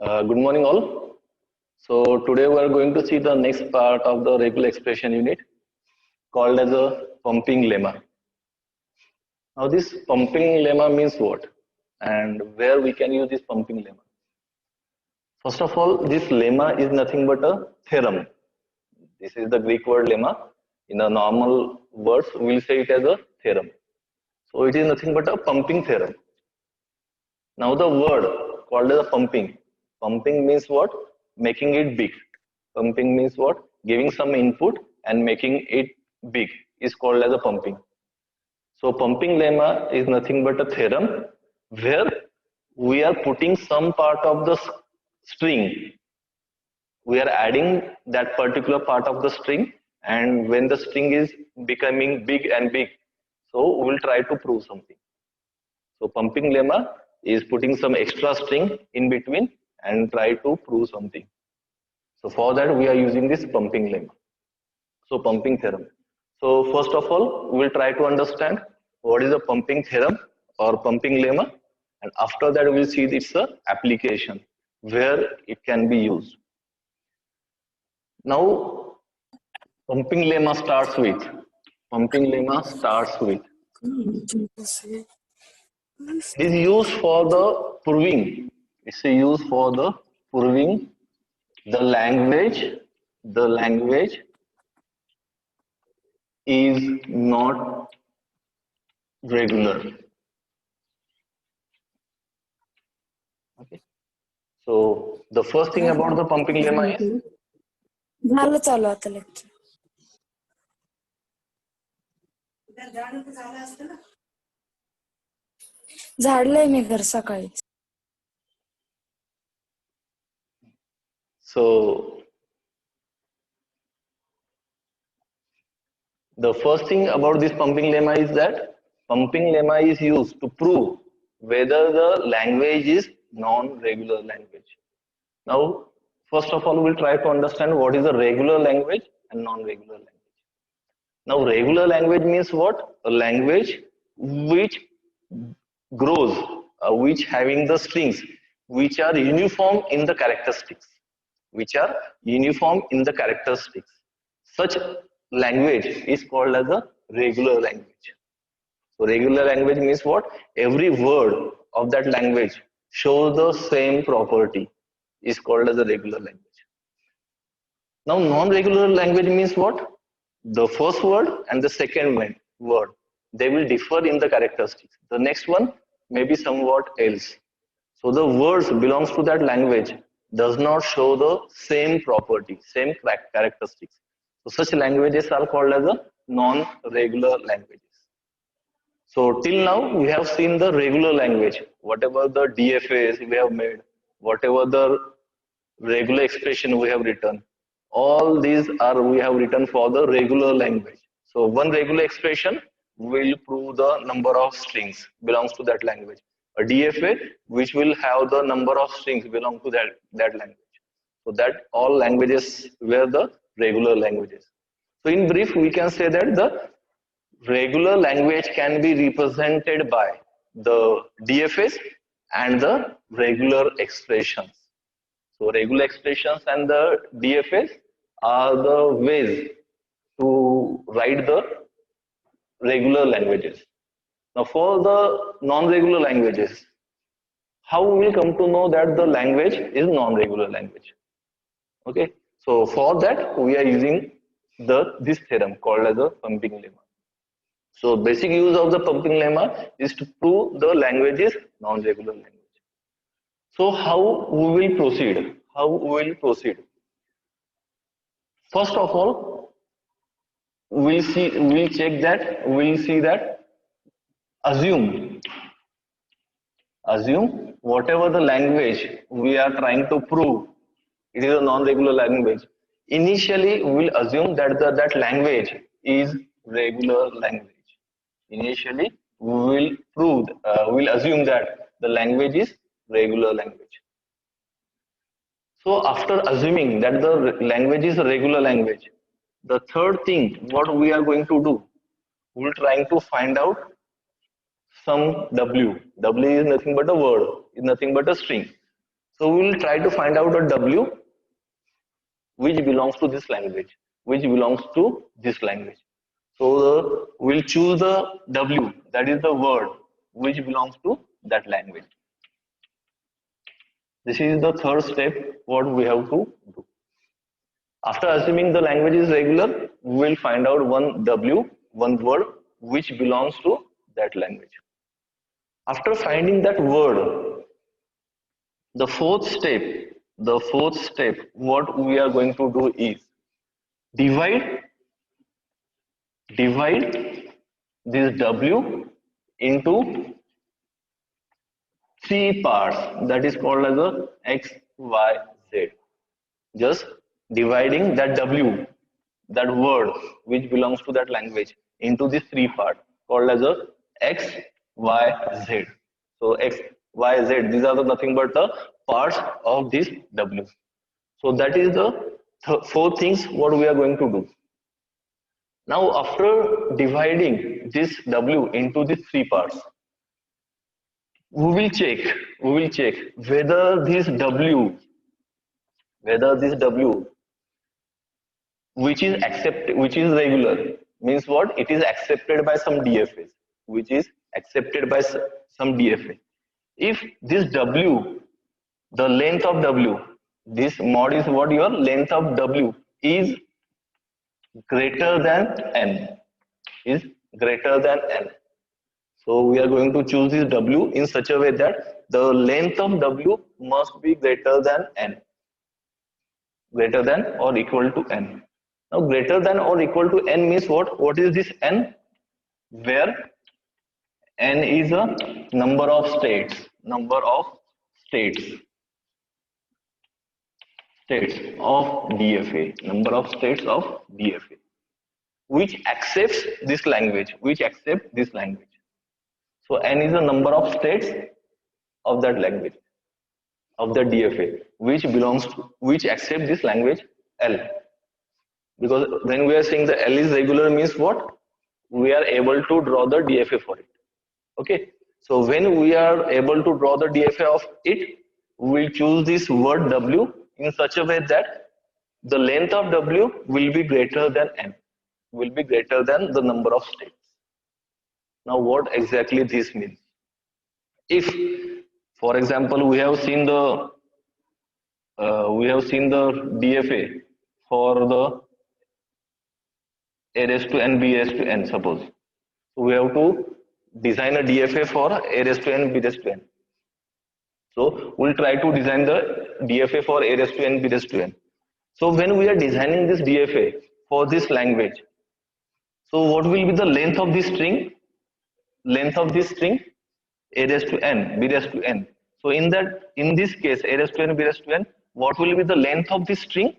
Good morning, all. So today we are going to see the next part of the regular expression unit called as a pumping lemma. Now this pumping lemma means what and where we can use this pumping lemma. First of all, this lemma is nothing but a theorem. This is the Greek word lemma. In a normal words, we'll say it as a theorem. So it is nothing but a pumping theorem. Now the word called as a pumping. Pumping means what? Making it big. Pumping means what? Giving some input and making it big is called as a pumping. So pumping lemma is nothing but a theorem where we are putting some part of the string. We are adding that particular part of the string, and when the string is becoming big and big, so we'll try to prove something. So pumping lemma is putting some extra string in between and try to prove something. So for that we are using this pumping lemma. So pumping theorem. So first of all, we will try to understand what is a pumping theorem or pumping lemma, and after that we will see its application where it can be used. Now pumping lemma starts with it is used for the proving. It's used for the proving the language is not regular. Okay. So the first thing about the pumping lemma is झालं चालू आता lecture झाडलंय मी घर सकाळी. So the first thing about this pumping lemma is that pumping lemma is used to prove whether the language is non-regular language. Now, first of all, we'll try to understand what is a regular language and non-regular language. Now, regular language means what? A language which grows, which having the strings which are uniform in the characteristics, Such language is called as a regular language. So regular language means what? Every word of that language shows the same property is called as a regular language. Now non-regular language means what? The first word and the second word, they will differ in the characteristics. The next one may be somewhat else. So the words belongs to that language does not show the same property, same characteristics. So such languages are called as a non-regular languages. So till now we have seen the regular language, whatever the DFAs we have made, whatever the regular expression we have written, all these are we have written for the regular language. So one regular expression will prove the number of strings belongs to that language. A DFA which will have the number of strings belong to that language. So that all languages were the regular languages. So in brief, we can say that the regular language can be represented by the DFAs and the regular expressions. So regular expressions and the DFAs are the ways to write the regular languages. Now for the non-regular languages, how we will come to know that the language is non-regular language? Okay, so for that we are using this theorem called as a pumping lemma. So basic use of the pumping lemma is to prove the language is non-regular language. So how we will proceed? First of all, we'll see that assume whatever the language we are trying to prove it is a non-regular language. Initially, we will assume that that language is regular language. Initially, we will assume that the language is regular language. So after assuming that the language is a regular language, the third thing what we are going to do, we will trying to find out some W. W is nothing but a word, is nothing but a string. So we will try to find out a W which belongs to this language, which belongs to this language. So we'll choose the W, that is the word which belongs to that language. This is the third step what we have to do. After assuming the language is regular, we will find out one W, one word which belongs to that language. After finding that word, the fourth step, what we are going to do is divide this W into three parts, that is called as a X, Y, Z. Just dividing that W, that word which belongs to that language, into these three parts called as a X, Y, Z. So X, Y, Z, these are the nothing but the parts of this W. So that is the four things what we are going to do. Now after dividing this W into these three parts, we will check whether this W, which is regular, means what, it is accepted by some DFAs, which is accepted by some DFA. If this W, the length of W, this mod is what, your length of W is greater than n, is greater than n. So we are going to choose this W in such a way that the length of W must be greater than n, greater than or equal to n. Now greater than or equal to n means what? What is this n? Where n is a number of states, states of DFA, number of states of DFA, which accepts this language, So n is the number of states of that language, of the DFA, which accept this language L. Because when we are saying the L is regular means what? We are able to draw the DFA for it. Okay. So when we are able to draw the DFA of it, we will choose this word W in such a way that the length of W will be greater than n, will be greater than the number of states. Now what exactly this means? If, for example, we have seen the DFA for the A raised to n, B raised to n, suppose. So we have to design a DFA for A raised to n, B raised to n. So we'll try to design the DFA for A raised to n, B raised to n. So when we are designing this DFA for this language, so what will be the length of this string? A raised to n, B raised to n. So in this case, A raised to n, B raised to n, what will be the length of this string?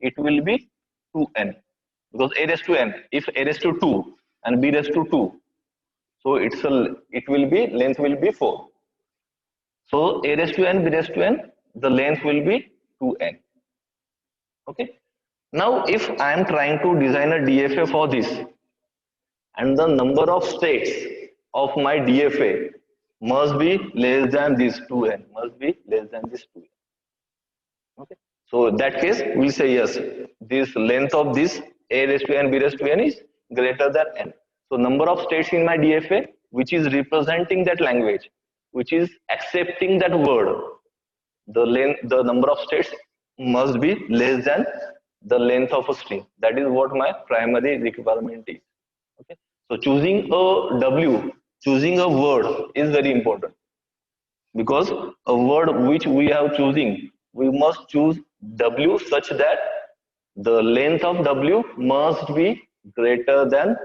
It will be 2n. Because A raised to n, if A raised to 2 and B raised to 2, so length will be 4. So A raised to n, B raised to n, the length will be 2n. Okay. Now if I am trying to design a DFA for this, and the number of states of my DFA must be less than this 2n, Okay. So in that case, we'll say yes, this length of this A raised to n, B raised to n is greater than n. So number of states in my DFA, which is representing that language, which is accepting that word, the number of states must be less than the length of a string. That is what my primary requirement is. Okay. So choosing a W, choosing a word is very important, because a word which we have choosing, we must choose W such that the length of W must be greater than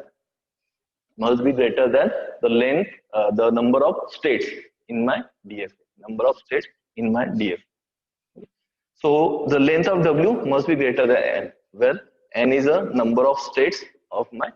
the length, the number of states in my DFA, So the length of W must be greater than n, where n is a number of states of my